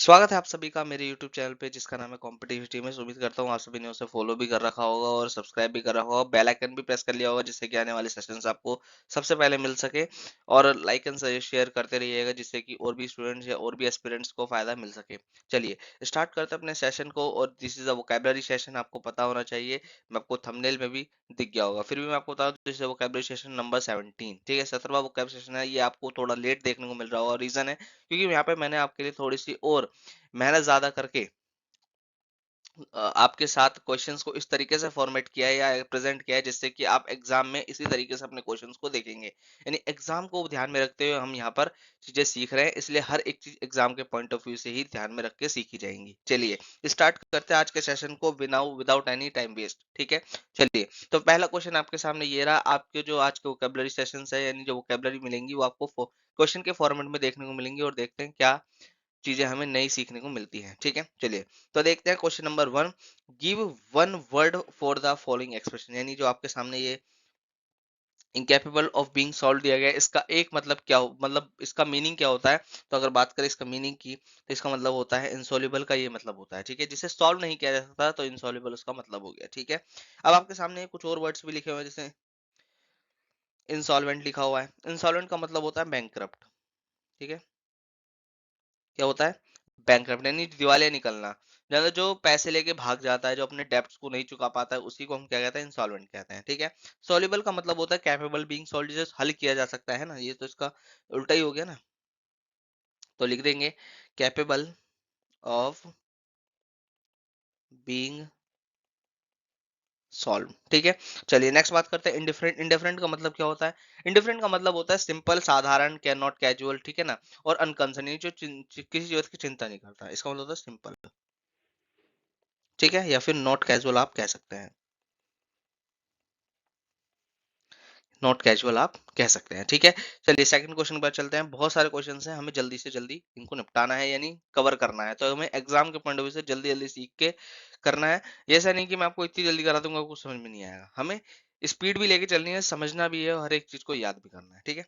स्वागत है आप सभी का मेरे YouTube चैनल पे जिसका नाम है कॉम्पिटिटिव टीमर्स। उम्मीद करता हूँ आप सभी ने उसे फॉलो भी कर रखा होगा और सब्सक्राइब भी कर रखा होगा, बेल आइकन भी प्रेस कर लिया होगा जिससे कि आने वाले सेशंस आपको सबसे पहले मिल सके। और लाइक एंड शेयर करते रहिएगा जिससे कि और भी स्टूडेंट्स या और भी एस्पिरेंट्स को फायदा मिल सके। चलिए स्टार्ट करते हैं अपने सेशन को। और this is a vocabulary session, आपको पता होना चाहिए। मैं आपको थंबनेल में भी दिख गया होगा, फिर भी मैं आपको बता दूं this is vocabulary session number 17। ठीक है, 17वां वोकैबुलरी सेशन है। ये आपको थोड़ा लेट देखने को मिल रहा होगा, रीजन है क्योंकि यहाँ पे मैंने आपके लिए थोड़ी सी और मेहनत ज्यादा करके आपके साथ क्वेश्चंस को इस तरीके से फॉर्मेट किया है या प्रेजेंट किया है जिससे कि आप एग्जाम में इसी तरीके से अपने क्वेश्चंस को देखेंगे। यानी एग्जाम को ध्यान में रखते हुए हम यहाँ पर चीजें सीख रहे हैं, इसलिए हर एक चीज एग्जाम के पॉइंट ऑफ व्यू से ही ध्यान में रख के सीखी जाएंगी। चलिए स्टार्ट करते हैं आज के सेशन को विदाउट एनी टाइम वेस्ट। ठीक है, चलिए तो पहला क्वेश्चन आपके सामने ये रहा। आपके जो आज के वोकेबलरी सेशन है यानी जो वोकेबलरी मिलेंगी वो आपको क्वेश्चन के फॉर्मेट में देखने को मिलेंगी और देखते हैं क्या चीजें हमें नई सीखने को मिलती हैं। ठीक है, चलिए तो देखते हैं question number 1। Give one word for the following expression, यानी जो आपके सामने ये इनकेपेबल ऑफ बीइंग सॉल्व दिया गया है, इसका एक मतलब क्या हो, मतलब इसका मीनिंग क्या होता है। तो अगर बात करें इसका मीनिंग की तो इसका मतलब होता है इनसॉल्युबल का ये मतलब होता है। ठीक है, जिसे सॉल्व नहीं किया जा सकता तो इनसॉल्युबल उसका मतलब हो गया। ठीक है, अब आपके सामने कुछ और वर्ड्स भी लिखे हुए हैं, जैसे इंसॉल्वेंट लिखा हुआ है। इंसॉल्वेंट का मतलब होता है बैंकरप्ट। ठीक है, क्या होता है? बैंकरप्ट यानी दिवालिया निकलना। ज्यादा जो पैसे लेके भाग जाता है, जो अपने डेब्ट्स को नहीं चुका पाता है, उसी को हम क्या कहते हैं? इंसॉल्वेंट कहते हैं। ठीक है, सॉल्युबल का मतलब होता है कैपेबल बीइंग सॉल्व, जिसे हल किया जा सकता है ना। ये तो इसका उल्टा ही हो गया ना, तो लिख देंगे कैपेबल ऑफ बीइंग सॉल्व। ठीक है, चलिए नेक्स्ट बात करते हैं इंडिफरेंट। इंडिफरेंट का मतलब क्या होता है? इंडिफरेंट का मतलब होता है सिंपल, साधारण, कैन नॉट, कैजुअल। ठीक है ना, और अनकंसर्न, जो किसी चीज की चिंता नहीं करता, इसका मतलब होता है सिंपल। ठीक है, या फिर नॉट कैजुअल आप कह सकते हैं, नॉट कैजुअल आप कह सकते हैं। ठीक है, चलिए सेकंड क्वेश्चन पर चलते हैं। बहुत सारे क्वेश्चन हैं, हमें जल्दी से जल्दी इनको निपटाना है यानी कवर करना है, तो हमें एग्जाम के पॉइंट ऑफ व्यू से जल्दी जल्दी सीख के करना है। ये ऐसा नहीं कि मैं आपको इतनी जल्दी करा दूंगा कुछ समझ में नहीं आएगा, हमें स्पीड भी लेके चलनी है, समझना भी है, और हर एक चीज को याद भी करना है। ठीक है,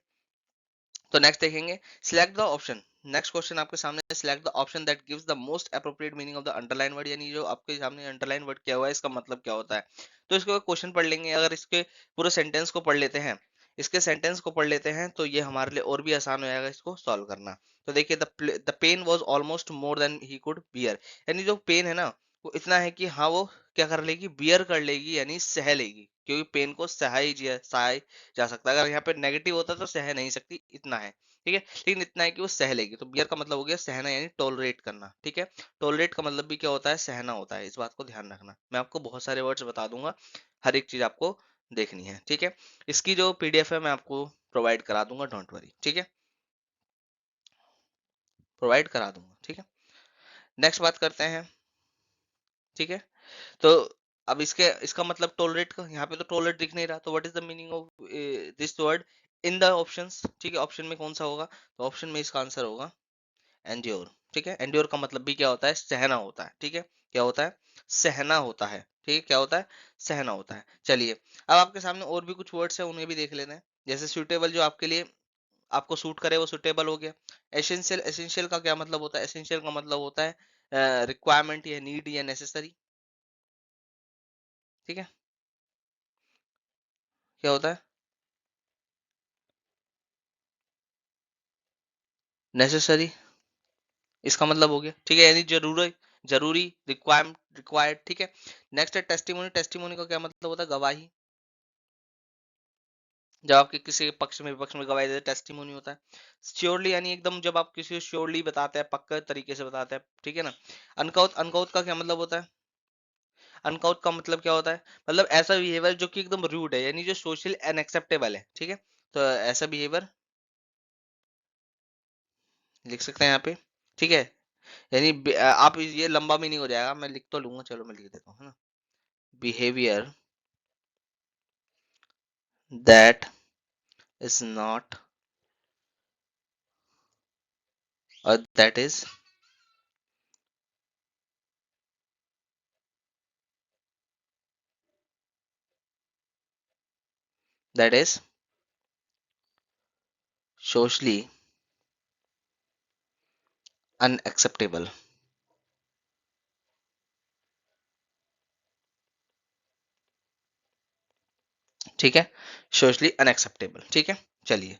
तो नेक्स्ट देखेंगे select the option. Next question आपके सामने, select the option that gives the most appropriate meaning of the underline word, यानी जो आपके सामने अंडरलाइन वर्ड किया हुआ है इसका मतलब क्या होता है। तो इसको क्वेश्चन पढ़ लेंगे। अगर इसके पूरे सेंटेंस को पढ़ लेते हैं, इसके सेंटेंस को पढ़ लेते हैं तो ये हमारे लिए और भी आसान हो जाएगा इसको सॉल्व करना। तो देखिए the pain was almost more than he could bear, यानी जो पेन है ना वो इतना है कि हाँ वो क्या कर लेगी, बियर कर लेगी, यानी सह लेगी, क्योंकि पेन को सहा जा सकता है। अगर यहाँ पे नेगेटिव होता तो सह नहीं सकती, इतना है। ठीक है, लेकिन इतना है कि वो सह लेगी, तो बियर का मतलब हो गया सहना यानी टॉलरेट करना। ठीक है, टॉलरेट का मतलब भी क्या होता है? सहना होता है। इस बात को ध्यान रखना, मैं आपको बहुत सारे वर्ड्स बता दूंगा, हर एक चीज आपको देखनी है। ठीक है, इसकी जो पीडीएफ है मैं आपको प्रोवाइड करा दूंगा, डोंट वरी। ठीक है, प्रोवाइड करा दूंगा। ठीक है, नेक्स्ट बात करते हैं। ठीक है, तो अब इसके इसका मतलब टॉलरेट का, यहाँ पे तो टॉलरेट दिख नहीं रहा, तो what is the meaning of this word in the options. ठीक है, ऑप्शन में कौन सा होगा? तो ऑप्शन में इसका आंसर होगा एंड्योर। ठीक है, एंड्योर का मतलब भी क्या होता है? सहना होता है। ठीक है, क्या होता है? सहना होता है। ठीक है, क्या होता है? सहना होता है। चलिए अब आपके सामने और भी कुछ वर्ड्स हैं, उन्हें भी देख लेना है। जैसे सुटेबल, जो आपके लिए आपको सूट करे वो सुटेबल हो गया। एसेंशियल, एसेंशियल का क्या मतलब होता है? एसेंशियल का मतलब होता है रिक्वायरमेंट या नीड या नेसेसरी। ठीक है, क्या होता है? नेसेसरी, इसका मतलब हो गया। ठीक है, यानी जरूरी, जरूरी, रिक्वायर्ड। ठीक है, नेक्स्ट है टेस्टिमोनी। टेस्टिमोनी का क्या मतलब होता है? गवाही। जब आपके किसी पक्ष में विपक्ष में गवाही देते टेस्टिमोनी होता है। श्योरली यानी एकदम, जब आप किसी को श्योरली बताते हैं, पक्का तरीके से बताते हैं। ठीक है ना। अनकाउथ, अनकाउथ का क्या मतलब होता है? अनकाउथ का मतलब क्या होता है? मतलब ऐसा बिहेवियर जो कि एकदम रूड है, यानी जो सोशल अनएक्सेप्टेबल है। ठीक है, तो ऐसा बिहेवियर लिख सकते हैं यहाँ पे। ठीक है, यानी आप ये लंबा मीनिंग हो जाएगा, मैं लिख तो लूंगा, चलो मैं लिख देता हूँ, है ना। बिहेवियर दैट इज नॉट, और दैट इज socially unacceptable. ठीक है, सोशली अनएक्सेप्टेबल। ठीक है, चलिए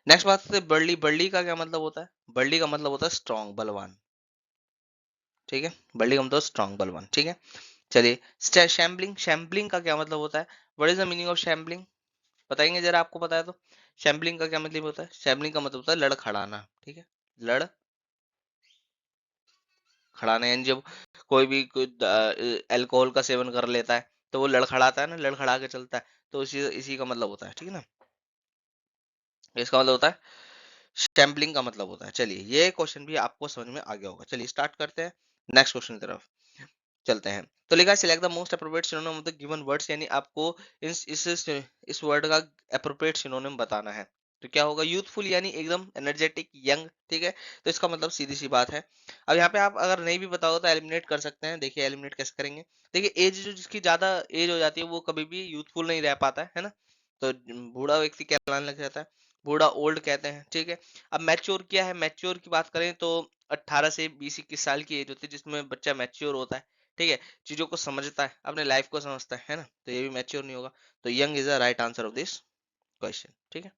नेक्स्ट बात करते हैं बर्ली। बर्ली का क्या मतलब होता है? बर्ली का मतलब होता है स्ट्रॉन्ग, बलवान। ठीक है, बर्ली का मतलब स्ट्रॉन्ग, बलवान। ठीक है, चलिए शैम्बलिंग। शैम्बलिंग का क्या मतलब होता है? What is the meaning of shambling? बताएंगे जरा, आपको पता है तो। शैम्बलिंग का क्या मतलब होता है? शैम्बलिंग का मतलब होता है लड़खड़ाना। ठीक है, लड़खड़ाना, यानी जब कोई भी अल्कोहल का सेवन कर लेता है तो वो लड़खड़ाता है ना, लड़खड़ा के चलता है, तो इसी इसी का मतलब होता है। ठीक है ना, इसका मतलब होता है स्टैम्पलिंग का मतलब होता है। चलिए ये क्वेश्चन भी आपको समझ में आ गया होगा। चलिए स्टार्ट करते हैं नेक्स्ट क्वेश्चन की तरफ चलते हैं। तो लिखा है select the most appropriate synonym of the given words, यानी आपको इस वर्ड का अप्रोप्रिएट सिनोनिम बताना है। तो क्या होगा? यूथफुल यानी एकदम एनर्जेटिक, यंग। ठीक है, तो इसका मतलब सीधी सी बात है। अब यहाँ पे आप अगर नहीं भी बताओ तो एलिमिनेट कर सकते हैं। देखिए एलिमिनेट कैसे करेंगे। देखिए एज, जो जिसकी ज्यादा एज हो जाती है वो कभी भी यूथफुल नहीं रह पाता है ना। तो बूढ़ा व्यक्ति कहलाने लग जाता है, बूढ़ा ओल्ड कहते हैं। ठीक है, अब मैच्योर क्या है? मैच्योर की बात करें तो 18 से 20-21 साल की एज होती है जिसमें बच्चा मैच्योर होता है। ठीक है, चीजों को समझता है, अपने लाइफ को समझता है ना, तो ये भी मैच्योर नहीं होगा। तो young is the right answer of this question. ठीक है,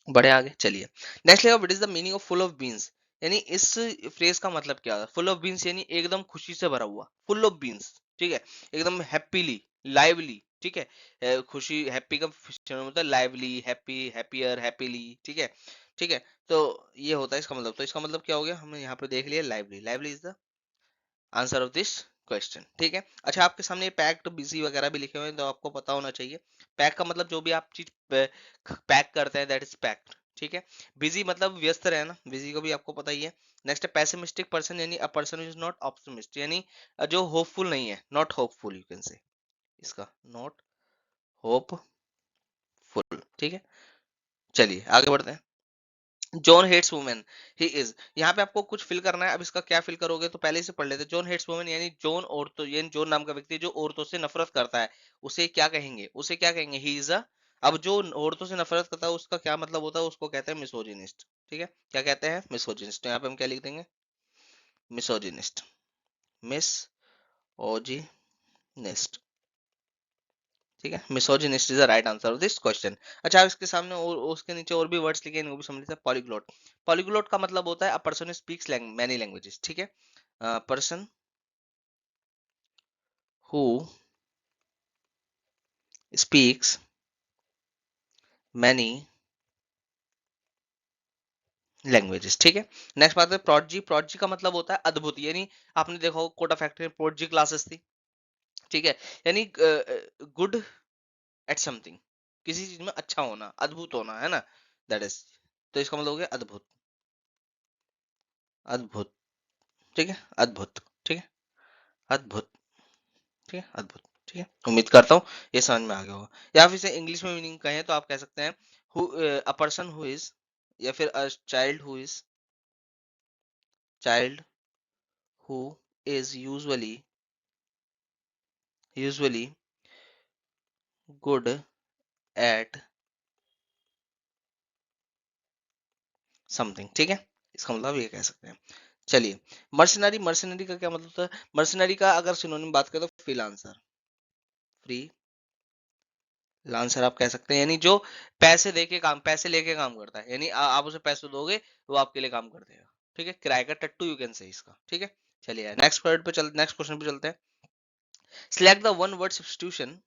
बड़े आगे चलिए नेक्स्ट लेगा, what is the meaning of full of beans? यानी इस फ्रेज का मतलब क्या है? फुल ऑफ बीन्स यानी एकदम खुशी से भरा हुआ, फुल ऑफ बीन्स। ठीक है, एकदम हैप्पीली, लाइवली। ठीक है, खुशी, हैप्पी का मतलब लाइवली, हैप्पी, हैप्पियर, हैप्पीली। ठीक है, ठीक है, तो ये होता है इसका मतलब। तो इसका मतलब क्या हो गया? हमने यहाँ पे देख लिया lively. Lively is the answer of this question. ठीक है, अच्छा आपके सामने पैक्ड, बिजी वगैरह भी लिखे हुए हैं तो आपको पता होना चाहिए। पैक का मतलब जो भी आप चीज पैक करते हैं, दैट इज पैक्ड। ठीक है, बिजी मतलब व्यस्त रहना, बिजी को भी आपको पता ही है। नेक्स्ट है पैसिमिस्टिक पर्सन, यानी a person is not optimist, यानी जो होपफुल नहीं है, not hopeful you can say, इसका नॉट होपफुल। ठीक है, चलिए आगे बढ़ते हैं। John hates women, he is. यहाँ पे आपको कुछ फिल करना है। अब इसका क्या फिल करोगे तो पहले से पढ़ लेते हैं। जॉन हेट्स वुमेन यानी जॉन औरतों, यानी जॉन नाम का व्यक्ति जो औरतों से नफरत करता है, उसे क्या कहेंगे? उसे क्या कहेंगे? He is a. अब जो औरतों से नफरत करता है उसका क्या मतलब होता है? उसको कहते हैं मिसोजिनिस्ट। ठीक है, क्या कहते हैं? मिसोजिनिस्ट। तो यहाँ पे हम क्या लिख देंगे? Misogynist, misogynist. ठीक है, misogynist is the right answer of this question. अच्छा अब इसके सामने और उसके नीचे और भी वर्ड्स लिखे हैं, वो भी समझ लेते हैं। पॉलीग्लोट। पॉलीग्लोट का मतलब होता है a person speaks many languages. ठीक है, person who speaks many languages. ठीक है, नेक्स्ट बात है प्रोडजी। प्रोडजी का मतलब होता है अद्भुत, यानी आपने देखा होगा कोटा फैक्ट्री में प्रोडजी क्लासेस थी। ठीक है, यानी गुड एट समथिंग, किसी चीज में अच्छा होना, अद्भुत होना, है ना, दैट इज। तो इसका मतलब हो गया अद्भुत, अद्भुत। ठीक है, अद्भुत। ठीक है, अद्भुत। ठीक है, अद्भुत। ठीक है, उम्मीद करता हूँ ये समझ में आ गया होगा। या फिर इसे इंग्लिश में मीनिंग कहें तो आप कह सकते हैं who, a person who is, या फिर a child who is, child who is usually good at something. ठीक है, इसका मतलब ये कह सकते हैं। चलिए मर्सनरी। मर्सनरी का क्या मतलब होता है? मर्सनरी का अगर सिनोनिम बात करें तो फ्री लांसर आप कह सकते हैं, यानी जो पैसे दे के काम, पैसे लेके काम करता है, यानी आप उसे पैसे दोगे वो आपके लिए काम कर देगा। ठीक है, किराए का टट्टू यू कैन से इसका। ठीक है, चलिए नेक्स्ट क्वेश्चन पे चलते हैं। Select the one word substitution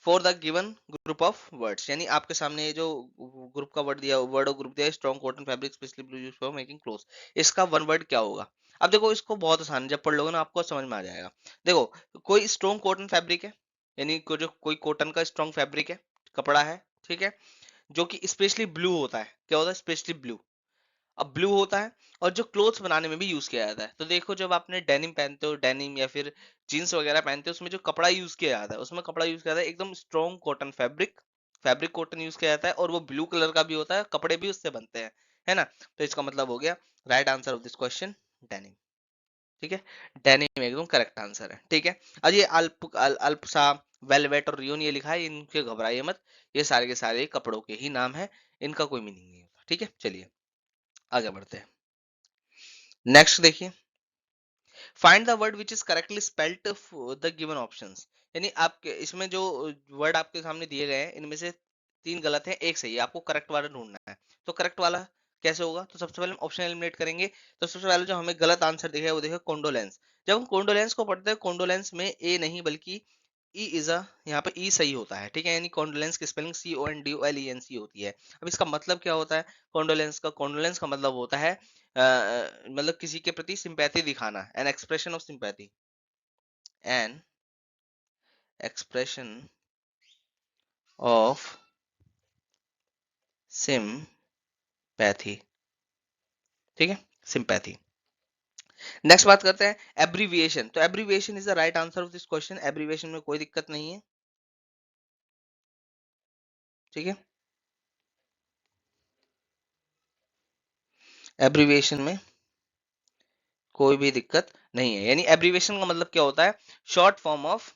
for the given group of words, यानी आपके सामने ये जो ग्रुप का वर्ड और ग्रुप दिया है, strong cotton fabric specially used for making clothes, इसका वन वर्ड क्या होगा? अब देखो इसको बहुत आसान है, जब पढ़ लोगे ना आपको समझ में आ जाएगा। देखो कोई स्ट्रॉन्ग कॉटन फैब्रिक है, यानी जो कोई कॉटन का स्ट्रॉन्ग फैब्रिक है, कपड़ा है। ठीक है, जो कि स्पेशली ब्लू होता है। क्या होता है? Specially blue. अब ब्लू होता है और जो क्लोथ्स बनाने में भी यूज किया जाता है। तो देखो जब आपने डेनिम पहनते हो, डेनिम या फिर जीन्स वगैरह पहनते हो, उसमें जो कपड़ा यूज किया जाता है, उसमें कपड़ा यूज किया जाता है एकदम strong cotton fabric, fabric cotton use किया जाता है, और वो ब्लू कलर का भी होता है, कपड़े भी उससे बनते हैं, है ना। तो इसका मतलब हो गया right answer of this question denim. ठीक है, डेनिम एकदम करेक्ट आंसर है। ठीक है, अब ये अल्प सा, वेलवेट और रियोन ये लिखा है, इनके घबराइए मत, ये सारे के सारे कपड़ों के ही नाम है, इनका कोई मीनिंग नहीं होता। ठीक है, चलिए आगे बढ़ते हैं। नेक्स्ट देखिए, find the word which is correctly spelled the given options, यानी आपके इसमें जो वर्ड आपके सामने दिए गए हैं इनमें से 3 गलत है, 1 सही है, आपको करेक्ट वाला ढूंढना है। तो करेक्ट वाला कैसे होगा? तो सबसे पहले हम ऑप्शन एलिमिनेट करेंगे। तो सबसे पहले जो हमें गलत आंसर दिखेगा वो देखिए कोंडोलेंस। जब हम कोंडोलेंस को पढ़ते हैं, कोंडोलेंस में ए नहीं बल्कि ई इज अ, यहाँ पे ई सही होता है, ठीक है। यानी कॉन्डोलेंस की स्पेलिंग CONDOLENC होती है। अब इसका मतलब क्या होता है? कॉन्डोलेंस का मतलब होता है मतलब किसी के प्रति सिंपैथी दिखाना, an expression of sympathy, an expression of sympathy, ठीक है, सिंपैथी। नेक्स्ट बात करते हैं एब्रीविएशन। तो abbreviation is the right answer of this question. Abbreviation में कोई दिक्कत नहीं है, ठीक है। एब्रीविएशन में कोई भी दिक्कत नहीं है। यानी एब्रीविएशन का मतलब क्या होता है? शॉर्ट फॉर्म ऑफ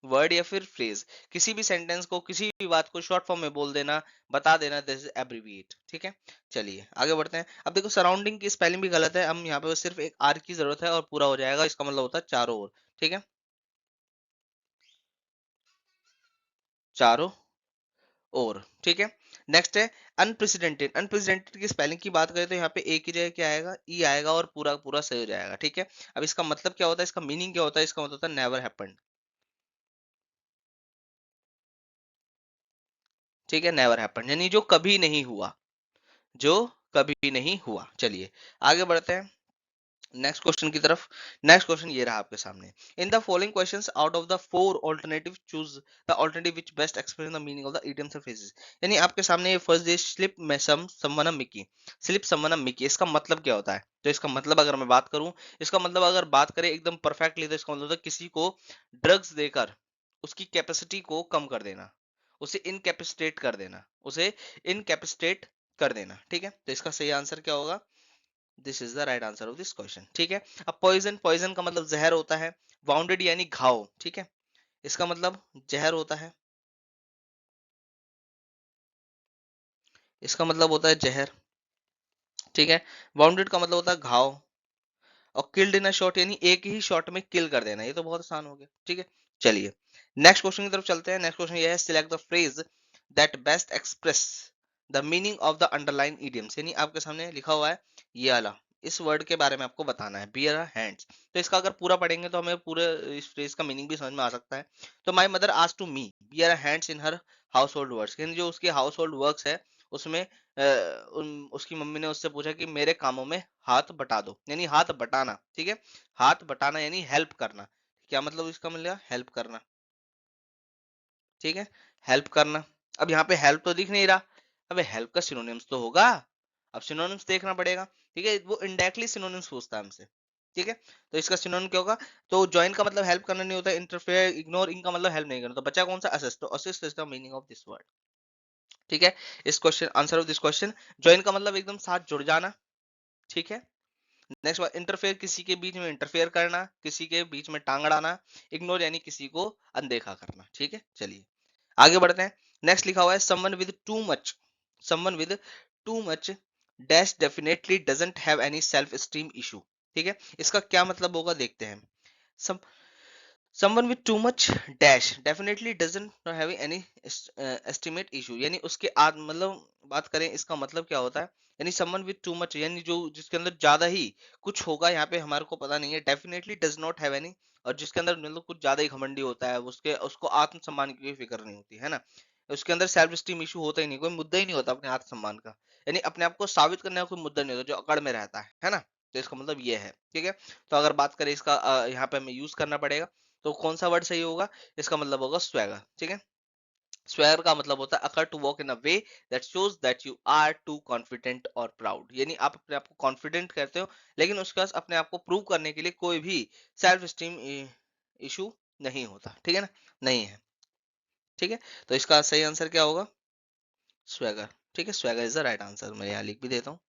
वर्ड या फिर फ्रेज, किसी भी सेंटेंस को, किसी भी बात को शॉर्ट फॉर्म में बोल देना, बता देना, दिस इज एब्रीविएट, ठीक है। चलिए आगे बढ़ते हैं। अब देखो सराउंडिंग की स्पेलिंग भी गलत है, हम यहाँ पे सिर्फ एक आर की जरूरत है और पूरा हो जाएगा। इसका मतलब होता है चारों ओर, ठीक है, चारों ओर, ठीक है। नेक्स्ट है अनप्रेसिडेंटेड। अनप्रेसिडेंटेड की स्पेलिंग की बात करें तो यहाँ पे ए की जगह क्या आएगा? ई आएगा और पूरा पूरा सही हो जाएगा, ठीक है। अब इसका मतलब क्या होता है? इसका मीनिंग क्या होता है? इसका मतलब होता है नेवर हैपेंड, ठीक है, नेवर हैपेंड यानी जो कभी नहीं हुआ, जो कभी नहीं हुआ। चलिए आगे बढ़ते हैं नेक्स्ट क्वेश्चन की तरफ। नेक्स्ट क्वेश्चन ये रहा आपके सामने। In the following questions out of the 4 alternative choose the alternative which best express the meaning of the idioms and phrases. यानी आपके सामने ये फर्स्ट डे स्लिप में समवन अ मिकी, स्लिप समवन अ मिकी, इसका मतलब क्या होता है? तो इसका मतलब अगर मैं बात करूं, इसका मतलब अगर बात करें एकदम परफेक्टली, तो इसका मतलब होता है किसी को ड्रग्स देकर उसकी कैपेसिटी को कम कर देना, उसे इनकैपेसिटेट कर देना, उसे इनकैपेसिटेट कर देना, ठीक है। तो इसका सही आंसर क्या होगा? This is the right answer of this question, ठीक है। अब पॉइजन, पॉइजन का मतलब जहर होता है। वाउंडेड यानी घाव, ठीक है, इसका मतलब जहर होता है, इसका मतलब होता है जहर, ठीक है। वाउंडेड का मतलब होता है घाव। और किल्ड इन अ शॉट यानी एक ही शॉट में किल कर देना, ये तो बहुत आसान हो गया, ठीक है। चलिए नेक्स्ट क्वेश्चन की तरफ चलते हैं। नेक्स्ट क्वेश्चन ये है select the phrase that best express the meaning of the underline idioms. यानी आपके सामने लिखा हुआ है ये वाला, इस वर्ड के बारे में आपको बताना है, बियर हैंड्स। तो इसका अगर पूरा पढ़ेंगे तो हमें पूरे इस फ्रेज का मीनिंग भी समझ में आ सकता है। तो my mother asked to me bear hands in her household works, यानी जो उसके हाउस होल्ड वर्क्स है उसमें उसकी मम्मी ने उससे पूछा कि मेरे कामों में हाथ बटा दो, यानी हाथ बटाना, ठीक है। हाथ बटाना यानी हेल्प करना। क्या मतलब इसका मिलेगा? हेल्प करना, ठीक है, हेल्प करना। अब यहाँ पे हेल्प तो दिख नहीं रहा, अब हेल्प का सिनोनिम्स तो होगा, अब सिनोनिम्स देखना पड़ेगा, ठीक है। वो इनडायरेक्टली सिनोनिम्स पूछता है हमसे, ठीक है। तो इसका सिनोनिम क्या होगा? तो ज्वाइन का मतलब हेल्प करना नहीं होता, इंटरफेयर, इग्नोर, इनका मतलब हेल्प नहीं करना, तो बचा कौन सा? असिस्ट। तो assist is the meaning of this word, ठीक है। इस question answer of this question, join का मतलब एकदम साथ जुड़ जाना, ठीक है। नेक्स्ट बात इंटरफेयर, किसी के बीच में इंटरफेयर करना, किसी के बीच में टांग अड़ाना। इग्नोर यानी किसी को अनदेखा करना, ठीक है। चलिए आगे बढ़ते हैं। नेक्स्ट लिखा हुआ है someone with too much, someone with too much dash definitely doesn't have any self esteem issue, ठीक है। इसका क्या मतलब होगा देखते हैं। सम someone with too much dash definitely doesn't not having any estimate issue, यानी उसके मतलब बात करें इसका मतलब क्या होता है? यानी someone with too much यानी जो जिसके अंदर ज्यादा ही कुछ होगा, यहाँ पे हमारे को पता नहीं है। definitely does not have any, और जिसके अंदर मतलब कुछ ज्यादा ही घमंडी होता है, उसके उसको आत्मसम्मान की कोई फिक्र नहीं होती है ना, उसके अंदर सेल्फ स्टीम इशू होता ही नहीं, कोई मुद्दा ही नहीं होता अपने आत्मसम्मान का, यानी अपने आप को साबित करने का कोई मुद्दा नहीं होता, जो अकड़ में रहता है ना। तो इसका मतलब ये है, ठीक है। तो अगर बात करें इसका यहाँ पे हमें यूज करना पड़ेगा, तो कौन सा वर्ड सही होगा? इसका मतलब होगा स्वैगर, ठीक है। स्वैगर का मतलब होता है occur to walk in a way that shows that you are too confident और प्राउड, यानी आप अपने आप को कॉन्फिडेंट कहते हो लेकिन उसके पास अपने आप को प्रूव करने के लिए कोई भी सेल्फ स्टीम इशू नहीं होता, ठीक है ना, नहीं है, ठीक है। तो इसका सही आंसर क्या होगा? स्वैगर, ठीक है, swagger is the right answer. मैं यहाँ लिख भी देता हूँ,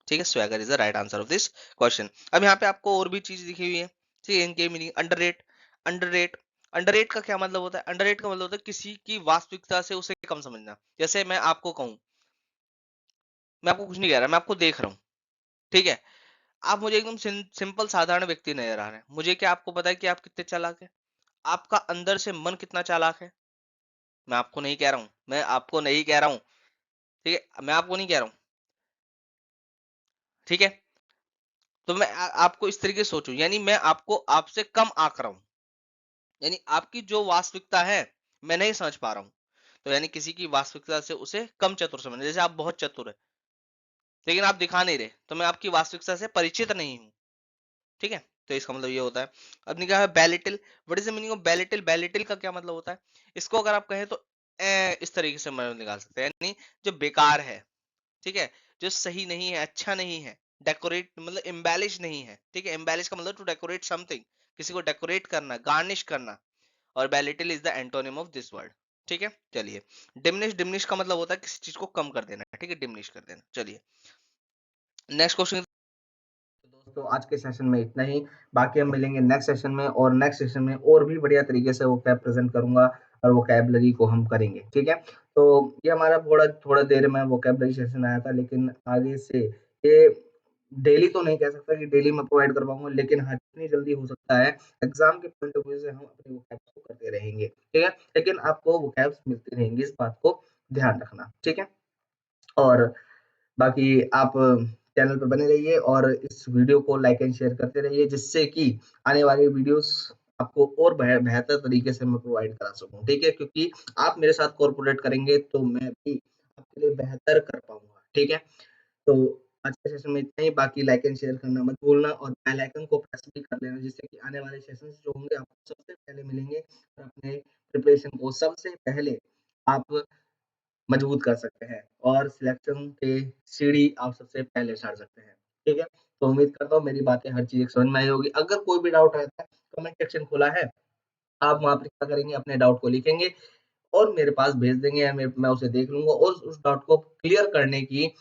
ठीक है, swagger is the right answer of this question. अब यहाँ पे आपको और भी चीज लिखी हुई है, ठीक है, इनके मीनिंग अंडररेट, अंडररेट, अंडररेट का क्या मतलब होता है? अंडररेट का मतलब होता है किसी की वास्तविकता से उसे कम समझना। जैसे मैं आपको कहूं, मैं आपको कुछ नहीं कह रहा, मैं आपको देख रहा हूँ, ठीक है, आप मुझे एकदम सिंपल साधारण व्यक्ति नजर आ रहे हैं। मुझे क्या आपको पता है कि आप कितने चालाक हैं? आपका अंदर से मन कितना चालाक है? मैं आपको नहीं कह रहा हूँ, मैं आपको नहीं कह रहा हूँ, ठीक है? मैं आपको नहीं कह रहा हूँ, ठीक है? तो मैं आपको इस तरीके से सोचूं, यानी मैं आपको आपसे कम आंक रहा हूँ, यानी आपकी जो वास्तविकता है मैं नहीं समझ पा रहा हूँ, तो यानी किसी की वास्तविकता से उसे कम चतुर समझना। जैसे आप बहुत चतुर है लेकिन आप दिखा नहीं रहे, तो मैं आपकी वास्तविकता से परिचित नहीं हूँ, ठीक है? तो इसका मतलब ये होता है। अब निकाह है belittle. What is the meaning of belittle? Belittle का क्या मतलब होता है? इसको अगर आप कहें तो इस तरीके से मैं निकाल सकते हैं, यानी जो बेकार है, ठीक है, जो सही नहीं है, अच्छा नहीं है, डेकोरेट मतलब एम्बेलिश नहीं है, ठीक है? एम्बेलिश का मतलब टू डेकोरेट समथिंग, किसी को डेकोरेट करना, गार्निश करना, और belittle is the antonym of this word, ठीक है? चलिए, डिमिनिश, डिमिनिश का मतलब होता है किसी चीज को कम कर देना, ठीक है, डिमिनिश कर देना। चलिए नेक्स्ट क्वेश्चन। तो दोस्तों आज के सेशन में इतना ही। बाकी हम मिलेंगे नेक्स्ट सेशन में, और नेक्स्ट सेशन में और भी बढ़िया तरीके से वो कैब प्रेजेंट करूंगा और वोकैबुलरी को हम करेंगे, ठीक है? तो ये हमारा थोड़ा थोड़ा देर में वोकैबुलरी सेशन आया था, लेकिन आगे से ये डेली तो नहीं कह सकता कि डेली मैं प्रोवाइड कर पाऊंगा, लेकिन हाँ जितनी जल्दी हो सकता है एग्जाम के पॉइंट ऑफ व्यू से हम अपने वोकैब्स को करते रहेंगे, ठीक है? लेकिन आपको वोकैब्स मिलती रहेंगी, इस बात को ध्यान रखना, ठीक है? और बाकी आप चैनल पे बने रहिए और इस वीडियो को लाइक एंड शेयर करते रहिए, जिससे कि आने वाली वीडियोस आपको और बेहतर तरीके से मैं प्रोवाइड करा सकूं, ठीक है? क्योंकि आप मेरे साथ कोऑपरेट करेंगे तो मैं भी आपके लिए बेहतर कर पाऊंगा, ठीक है? तो आज के सेशन में इतना ही। बाकी लाइक एंड शेयर करना मत भूलना, और बेल आइकन को प्रेस भी कर लेना, जिससे कि आने वाले सेशंस जो होंगे आपको सबसे पहले मिलेंगे, और अपने प्रिपरेशन को सबसे पहले आप मजबूत कर सकते हैं, और सिलेक्शन के सीढ़ी आप सबसे पहले चढ़ सकते हैं, ठीक है? तो उम्मीद करता हूँ मेरी बातें हर चीज़ समझ में आई होगी। अगर कोई भी डाउट रहता है, कमेंट सेक्शन खुला है, आप वहाँ पे क्या करेंगे, अपने डाउट को लिखेंगे और मेरे पास भेज देंगे, या मैं उसे देख लूँगा और उस डाउट को क्लियर करने की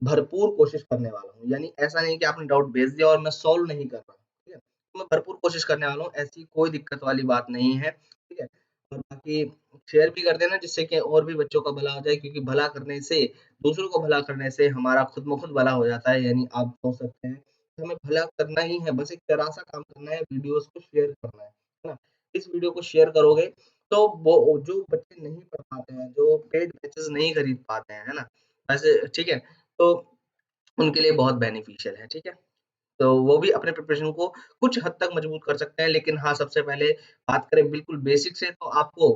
भरपूर कोशिश करने वाला हूँ। यानी ऐसा नहीं कि आपने डाउट भेज दिया और मैं सॉल्व नहीं कर रहा हूँ, ठीक है? तो मैं भरपूर कोशिश करने वाला हूँ, ऐसी कोई दिक्कत वाली बात नहीं है, ठीक है? और बाकी शेयर भी कर देना, जिससे कि और भी बच्चों का भला हो जाए, क्योंकि भला करने से, दूसरों को भला करने से हमारा खुद ब खुद भला हो जाता है। यानी आप सोच सकते हैं कि हमें भला करना ही है, बस एक प्यारा-सा काम करना है, वीडियोज़ को शेयर करना है ना? इस वीडियो को शेयर करोगे तो वो जो बच्चे नहीं पढ़ पाते हैं, जो पेड बैचेज़ नहीं खरीद पाते हैं, है ना? वैसे ठीक है? तो उनके लिए बहुत बेनिफिशियल है, ठीक है? तो वो भी अपने प्रिपरेशन को कुछ हद तक मजबूत कर सकते हैं, लेकिन हाँ, सबसे पहले बात करें बिल्कुल बेसिक से, तो आपको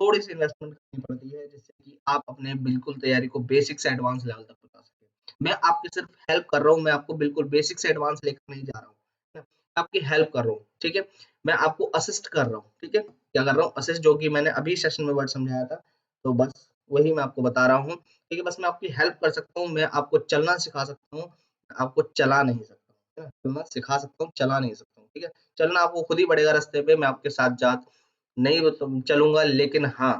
थोड़ी-सी इन्वेस्टमेंट करनी पड़ती है, जिससे कि आप अपने बिल्कुल तैयारी को बेसिक से एडवांस लेवल तक पहुँचा सकें। मैं आपकी सिर्फ हेल्प कर रहा हूँ, मैं आपको बिल्कुल बेसिक से एडवांस लेकर नहीं जा रहा हूँ, है ना? मैं आपकी हेल्प कर रहा हूँ, ठीक है? मैं आपको असिस्ट कर रहा हूँ, ठीक है? क्या कर रहा हूँ? असिस्ट, जो कि मैंने अभी सेशन में वर्ड समझाया था, तो बस वही मैं आपको बता रहा हूँ, ठीक है? बस मैं आपकी हेल्प कर सकता हूँ, मैं आपको चलना सिखा सकता हूँ, आपको चला नहीं सकता। है ना? चलना सिखा सकता हूँ, चला नहीं सकता हूँ, ठीक है? चलना आपको खुद ही पड़ेगा रास्ते पे, मैं आपके साथ नहीं मतलब चलूँगा, लेकिन हाँ,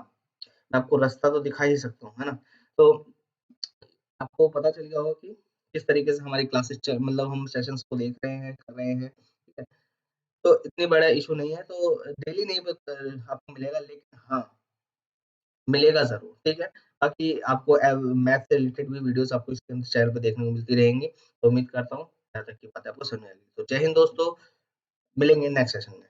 मैं आपको रास्ता तो दिखा ही सकता हूँ, है ना? तो आपको पता चल गया होगा कि किस तरीके से हमारी क्लासेस मतलब हम सेशंस को देख रहे हैं, कर रहे हैं, ठीक है? तो इतनी बड़ा इश्यू नहीं है, तो डेली नहीं आपको मिलेगा, लेकिन हाँ, मिलेगा ज़रूर, ठीक है? बाकी आपको मैथ से रिलेटेड भी वीडियोज़ आपको इसके चैनल पे देखने को मिलती रहेंगी, तो उम्मीद करता हूँ, यहाँ तक की बातें आपको समझ में आई। तो जय हिंद दोस्तों, मिलेंगे नेक्स्ट सेशन में।